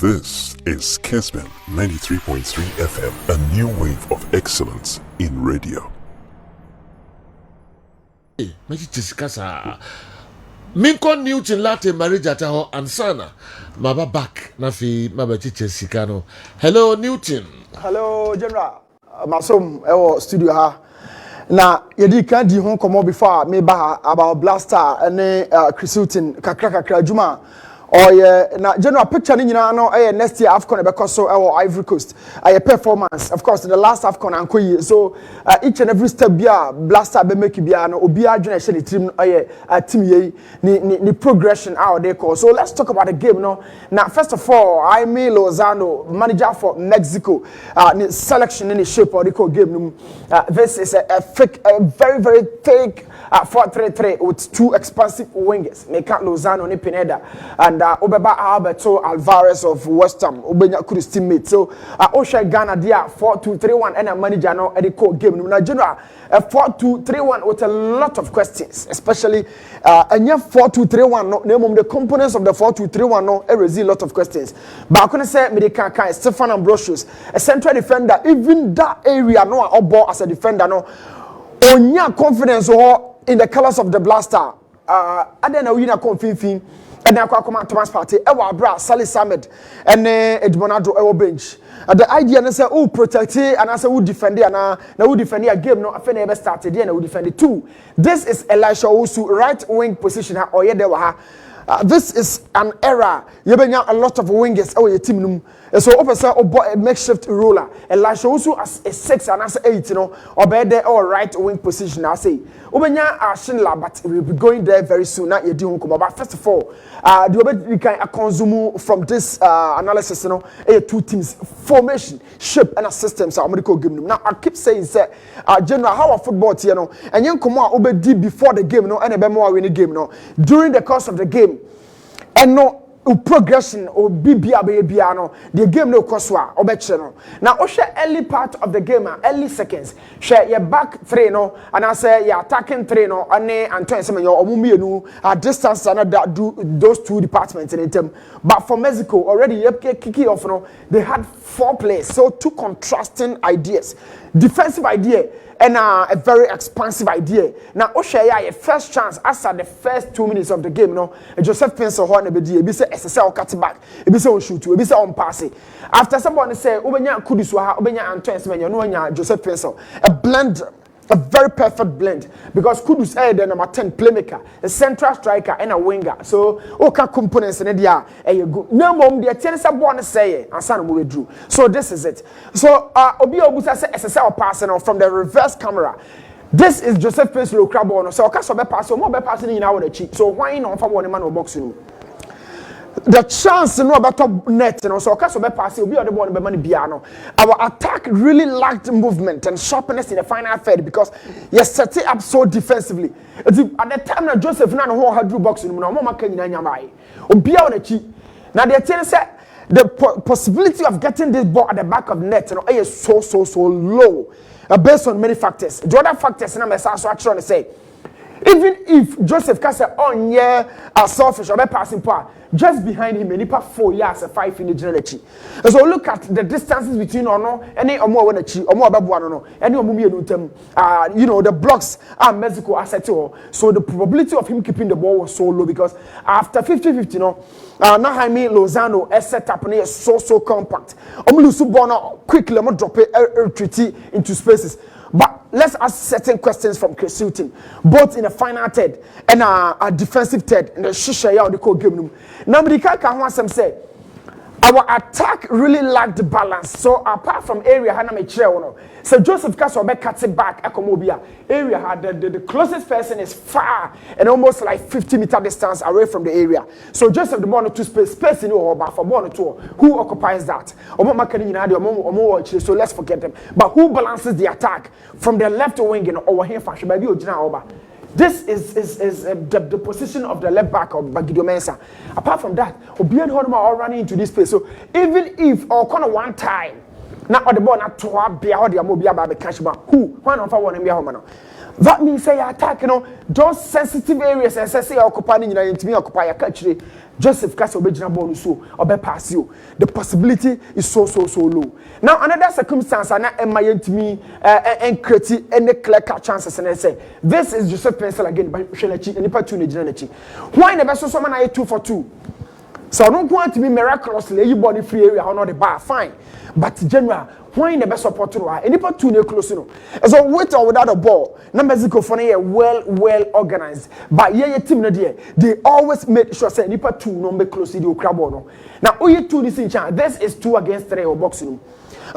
This is Kessben 93.3 FM, a new wave of excellence in radio. Minko Newton Lartey marriage at her ansana. Maba back nafi mabachiche sikano. Hello Newton. Hello General. Masom ewo studio ha. Na yedi kan di hon komo before me ba about Blaster and Chris Houghton kakra juma. Oh yeah, na general picture ni nyina no next year AFCON e be so Ivory Coast. Performance of course the last AFCON ankoyi. So each and every step bia Blaster be make bia no obi adwena hye ni team team ye ni progression out there call. So let's talk about the game no. Now first of all, Jaime Lozano, manager for Mexico, ni selection in the shape of the game no. This is a very fake 4-3-3 with two expansive wingers. Meka Lozano ni Pineda and Obeba Alberto Alvarez of West Ham. Obenya Kudi's teammate. So Osha Ghana dia 4-2-3-1 and a manager now at the core game. Now general 4-2-3-1 with a lot of questions, especially and 4-2-3-1 no name of the components of the 4-2-3-1 no raise a lot of questions. But I can say Medican Stefan Ambrosius, a central defender, even that area no obo as a defender no onya confidence in the colors of the Blaster. Adena winner confidence. And now come Thomas Partey, Ewa Bra, Salih Samed, and Edmonado Ewa bench. The idea is say, oh, protect it, and I say, who defend it, and now who defend a game, no, I never started, and who defend it too. This is Elisha Owusu, right wing position, or yeah, this is an era. You bring a lot of wingers, your team. So, officer, a makeshift ruler. Elisha Owusu as a 6 and as 8, you know, or be there or right wing position. I say, Obenya Shinla, but we'll be going there very soon. Not yet doing come. But first of all, we can consume from this analysis, you know, two teams formation, shape, and systems. I'm going to give them. Now I keep saying, general, how a football, you know, and you come out obey before the game, no, and a be more winning game, no, during the course of the game, and no. Progression or BBA the game no koswa obecheno now o share early part of the game early seconds share your back 3 no and I say your attacking 3 no ane Antoine Semenyo omumienu distance and that do those two departments in them. But for Mexico already kicking off no they had 4 players, so two contrasting ideas, defensive idea and a very expansive idea. Now Oshaya a first chance after the first 2 minutes of the game no Joseph Pencil horn be say SSL cut back be say on shoot be say on pass. After someone say obenya Kudus obenya Antoine Semenyo no nya Joseph Pencil, a blend, a very perfect blend, because Kudus is the number 10 playmaker, a central striker and a winger. So okay components in there good. No mom the tennis born say and son we drew. So this is it. So Obi Obusa say SSL passing from the reverse camera. This is Joseph Pencil Crabo. So okay so be pass so more be passing in our cheek. So why not for one man or boxing? The chance no about top net, you know, so okay, so be pass will be on the ball, be money piano. Our attack really lacked movement and sharpness in the final third because you set it up so defensively. At the time that Joseph Nano who had drew boxing, no more can you on the cheek. Now the team said the possibility of getting this ball at the back of the net, you know, is so low, based on many factors. The other factors, and I'm actually say. Even if Joseph Kassa on selfish or passing part, just behind him, and 4 years, 5 in the general. So look at the distances between or no, any or more or more about one or no, any you know, the blocks are Mexico asset. So the probability of him keeping the ball was so low because after 50-50, no, now Jaime Lozano is set up and is so compact. Omulusu Bono quickly drop it retreat into spaces. But let's ask certain questions from Chris Houghton, both in the final third and a defensive third in the Shishaya of the core game. Nobody can want some say our attack really lacked balance. So apart from area, so Joseph Castle cuts it back. Akomobia area had the closest person is far and almost like 50-meter distance away from the area. So Joseph the ball to space in over for ball to who occupies that? So let's forget them. But who balances the attack from the left wing and over here fashion by the This is the position of the left back of Bagidio Mensah. Apart from that, Obian Hodma all running into this space. So even if or kind of one time, not the ball not to be out the mobile by the cash who one of our one in that means say attack, you know, those sensitive areas and say occupying you know, to me occupy a country. Joseph Castle original ball so or be pass you. The possibility is so low. Now another circumstance and to me and create any clear cut chances and I say this is Joseph Pencil again by Shenachi and Nipa 2 Nigeria. Why never so someone I 2 for 2? So I don't want to be miraculously you body free area or not the bar fine. But general why never support to and Nipa 2 ne close no. So with or without a ball, na Mexico for well organized. But yeah team no there they always make sure say Nipa 2 no be close the Ukrabo no. Now oye 2 this in chance this is 2 against 3 or boxing.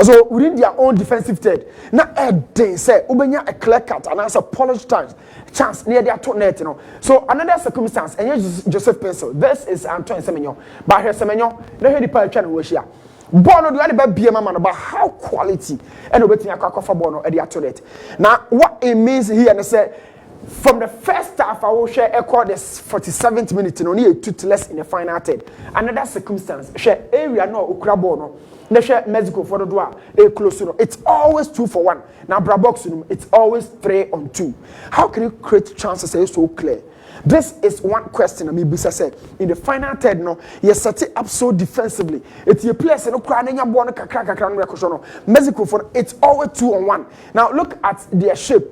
So within their own defensive third. Now they say ubenya a clear cut and answer polish chance near their top net, you know. So another circumstance, and here's Joseph Pencil. This is Antoine Semenyo. But here Semenyo, they hear the power channel was here. Bono do any be man about how quality and waiting a crack for Bono at the net. Now what it means here and say from the first half I will share echo this 47th minute and only 2 less in the final third. Another circumstance, share area no Ukrabono. They share Mexico for the door, they close to it's always 2 for 1. Now Brabox it's always 3 on 2. How can you create chances so clear? This is one question I mean Bisa said in the final third no you set it up so defensively. It's your place no cry na ball no kakra no Mexico for it's always 2 on 1. Now look at their shape.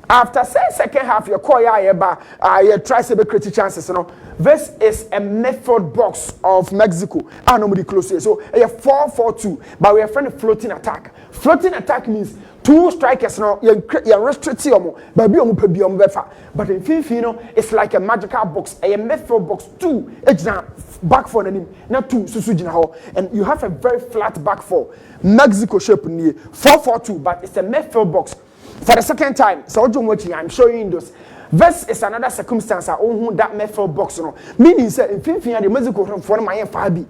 After say second half you call you try to create chances you know. This is a method box of Mexico. I nobody close here. So a 4-4-2 but we are friend floating attack. Floating attack means 2 strikers now you restrict you but in FIFA you know it's like a magical box a method box 2 back for him not 2 and you have a very flat back 4 Mexico shape near 4-4-2 but it's a method box for the second time. So I'm showing you this. This is another circumstance that method box no meaning say in FIFA the Mexico for my Fabi.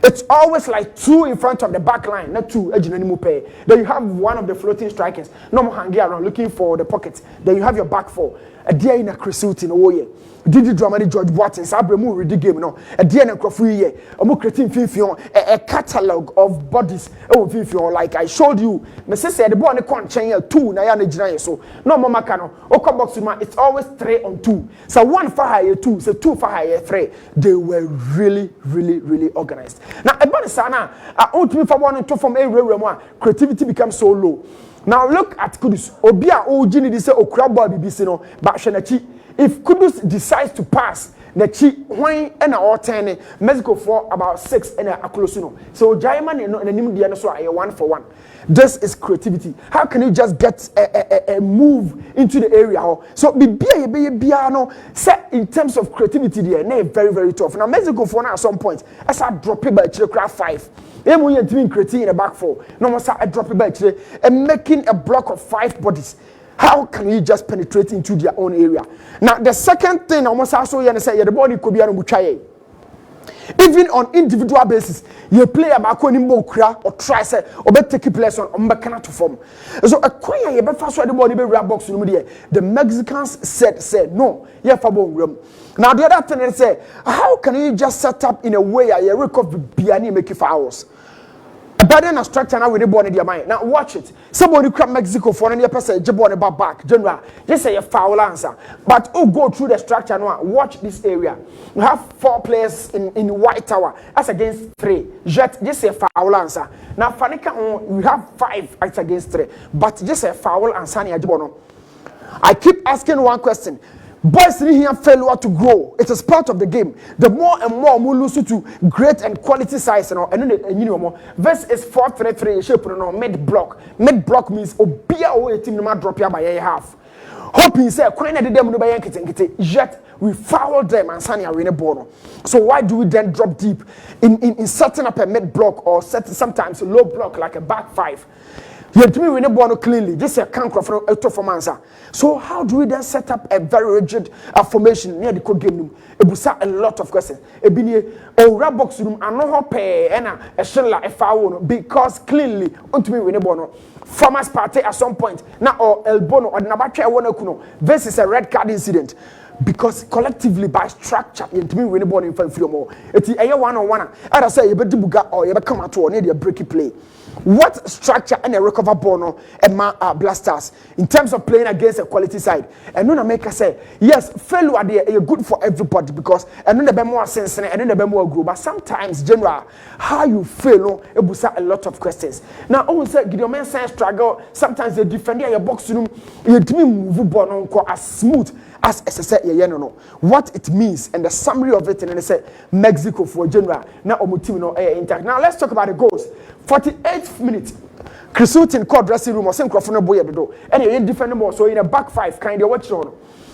It's always like 2 in front of the back line, not 2 anymore pay. Then you have one of the floating strikers, no more hanging around looking for the pocket. Then you have your back 4. A dear in a Cresut in a way. Did you drama George Watkins? Abremu read the game no. A dear in a Crawford a more creating FIFA a catalog of bodies. Oh, FIFA like I showed you. Mrs. said the boy on the con channel 2 Nayana Jina so no more Macano. Oka box it's always 3 on 2. So 1 for higher 2, so 2 for higher 3. They were really organized. Now, about sana, I want to be for 1 and 2 from every creativity becomes so low. Now, look at Kudus. Obia Ojini this Okrabo Bibisino, but Shenachi. If Kudus decides to pass, the chi when and all 10 Mexico for about 6 and a closino. So Jaiman and Nimudiana so a 1 for 1. This is creativity. How can you just get a move into the area? So be piano set in terms of creativity there, very tough. Now Mexico for now at some point, as I drop it by craft 5. Then we are doing creating in the back 4. No more I drop it by and making a block of 5 bodies. How can you just penetrate into their own area? Now the second thing almost also you say the body could be a even on individual basis, you play about or try say or take place on to form. So acquire your first the body be box the Mexicans said no, yeah for room. Now the other thing is say, how can you just set up in a way you recover biani make it for hours? A pattern of structure now with the body in your mind. Now watch it. Somebody crap Mexico for any person jabon about back. General, just say a foul answer. But go through the structure now. Watch this area. You have 4 players in White Tower. That's against 3. Just say a foul answer. Now Fanika we have 5 as against 3. But just say a foul answer. I keep asking one question. Boys in here failure to grow. It is part of the game. The more and more we lose to great and quality size and you know more. This is 4-3-3 shape no mid block. Mid block means obia o team no drop here by half. Hoping say kwan na dem no by nkete yet we foul them and Sanya win a ball. So why do we then drop deep in setting up a mid block or sometimes a low block like a back 5? You to me win a ball cleanly. This is a canker for a performance. So how do we then set up a very rigid formation near the code game room? It will a lot of questions. It be a box room and no pay and a shell a foul because cleanly to me win a ball. Farmers party at some point now or El Bono or Nabacha Wanakuno. This is a red card incident. Because collectively by structure, to me win a ball in front of more. It's a 1-on-1. I say you better buga or you come at all near the breaky play. What structure and a recover bono and blasters in terms of playing against a quality side? And then I make say yes, failure are good for everybody because and then the more sense and then the more group. But sometimes, general, how you fail, it will a lot of questions. Now, also, Gideon men struggle. Sometimes they defend your box room. You move bono as smooth as SSA. What it means and the summary of it, and they say Mexico for general. Now, intact. Now, let's talk about the goals. 48th minute, Chris Houghton called dressing room or same Crawford boy at the door. And he defended more. So in a back five, kind of watch on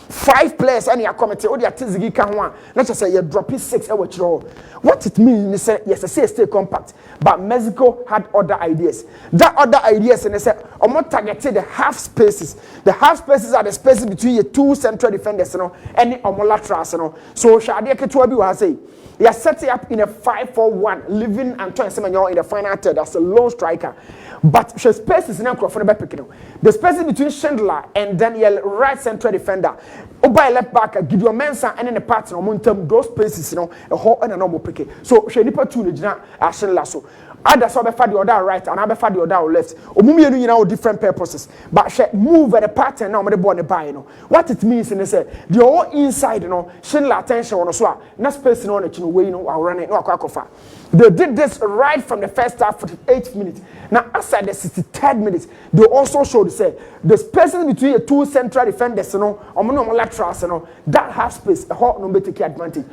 5 players, and you committee, or the Tizigi can one. Let's just say you drop 6 watch roll. What it means is yes, I stay compact, but Mexico had other ideas. That other ideas, and they said, I'm not targeting the half spaces. The half spaces are the spaces between your 2 central defenders, and the laterals. So Shadia Ketuabi will say. They are setting up in a 5-4-1, living and trying to in the final third. That's a low striker. But the spaces in the spaces between Schindler and Daniel, right central defender. By left back, Gideon Mensah and then the partner momentum, those spaces, a whole and a normal pick. So she nipa two Schindler. So either so the other right and other the other left. Omumi different purposes. But she move at the pattern now, the ball the buy. What it means in the the whole inside, Schindler attention on us. Not space on it, way running no quack. They did this right from the first half, 48th minute. Now, outside the 63rd minute, they also showed the spaces between the 2 central defenders, laterals, that half space, a hot number take advantage.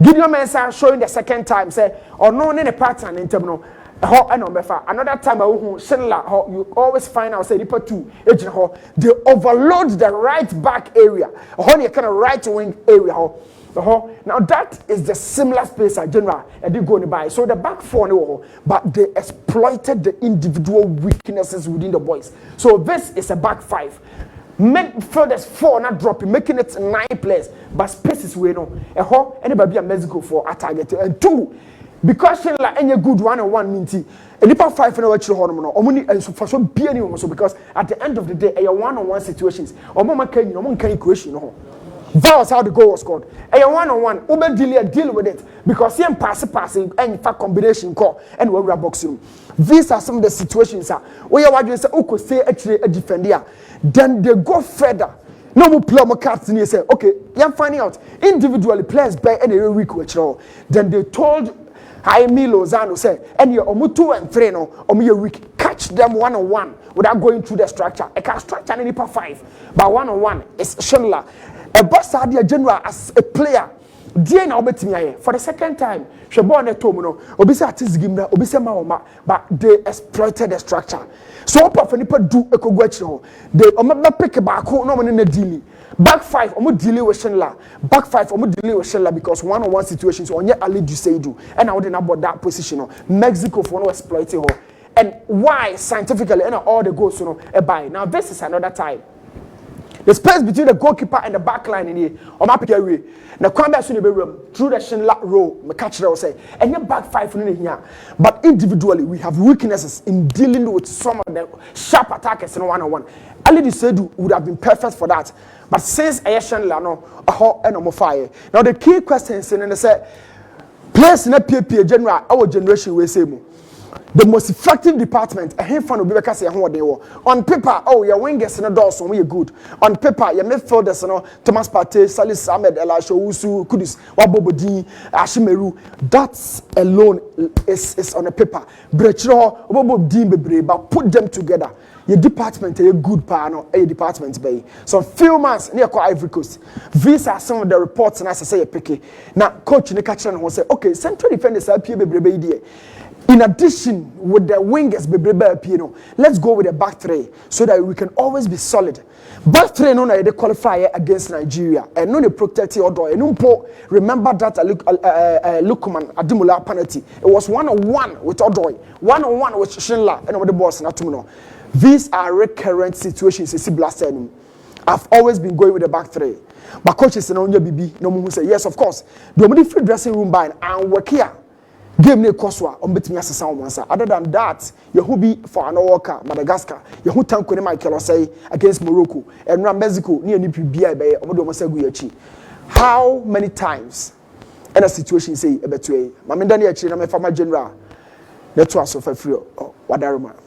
Gideon Mensah showing the second time, say, or no, in a pattern in terminal. Another time, Schindler, you always find out, say, Nipa 2, they overload the right back area, a kind of right wing area. Now that is the similar space at general and they go by. So the back 4 but they exploited the individual weaknesses within the boys. So this is a back 5. Midfielders 4 not dropping, making it 9 players, but spaces we anybody a Mexico for a target. And 2, because Schindler any good 1-on-1 minty. And if 5 and for so be also because at the end of the day, a 1-on-1 situations or mama can equation. That was how the goal was scored. A 1-on-1, Uber deal with it because he passing and fact combination call and we're boxing. These are some of the situations where you say, okay, say actually a defender. Then they go further. No more play more cards and you say, okay, you're finding out individually players by any week which then they told Jaime Lozano say, and you're 2 and 3 no, or week catch them 1-on-1 without going through the structure. A can structure any per 5, but 1-on-1 is Schindler. A boss had general as a player. Dear now for the second time, she born a tomono, Obisa Tizgimna, Obisa Maoma, but they exploited the structure. So Papa do a cogwetcho. They pick a back no one in the dealing. Back 5, delay with Schindler. Back 5, delay with Schindler because 1-on-1 situations on your Ali do. And I wouldn't about that position. Mexico for no exploiting her. And why scientifically and all the goals a buy. Now this is another time. The space between the goalkeeper and the back line in here, or my picture away. Now, come back to the room through the Schindler row, my catcher will say, and your back 5 in here. But individually, we have weaknesses in dealing with some of the sharp attackers in 1-on-1. Ali Sedu would have been perfect for that. But since Schindler, no fire. Now, the key question is, and they say, players in a PPA general, our generation will say, the most effective department, a handful of people say on paper, your wingers and a doors on we good. On paper, your midfielders, Thomas Partey, Salis Ahmed, Elisha Usu, Kudus, Wabobodi, Ashimeru. That alone is on a paper. Brecho, Bobo Dean Bebre, but put them together. Your department, a good partner, a department bay. So few months near Ivory Coast. These are some of the reports, and as I say, a picky. Now, coach in the catcher will say, okay, central defenders are Bebre. In addition, with the wingers, let's go with the back 3 so that we can always be solid. Back 3 no na the qualifier against Nigeria and no the protect your door. And remember that Lukman Adimula penalty. It was 1-on-1 with Odoi, 1-on-1 with Schindler and with the boss and These are recurrent situations. You see, blasting. I've always been going with the back 3. But coaches and on your BB, no one who say yes, of course. The only free dressing room by and work here. Game ne koswa ombetimi asesa omansa. Other than that, Yehubi for an worker Madagascar, Yehu tanko ne Michael Osei against Morocco, and Mexico near Nipi BI omodo omosagu yachi. How many times in a situation say ebetwe? Mamenda ne yachi na me former general. That was of a free wadaruma.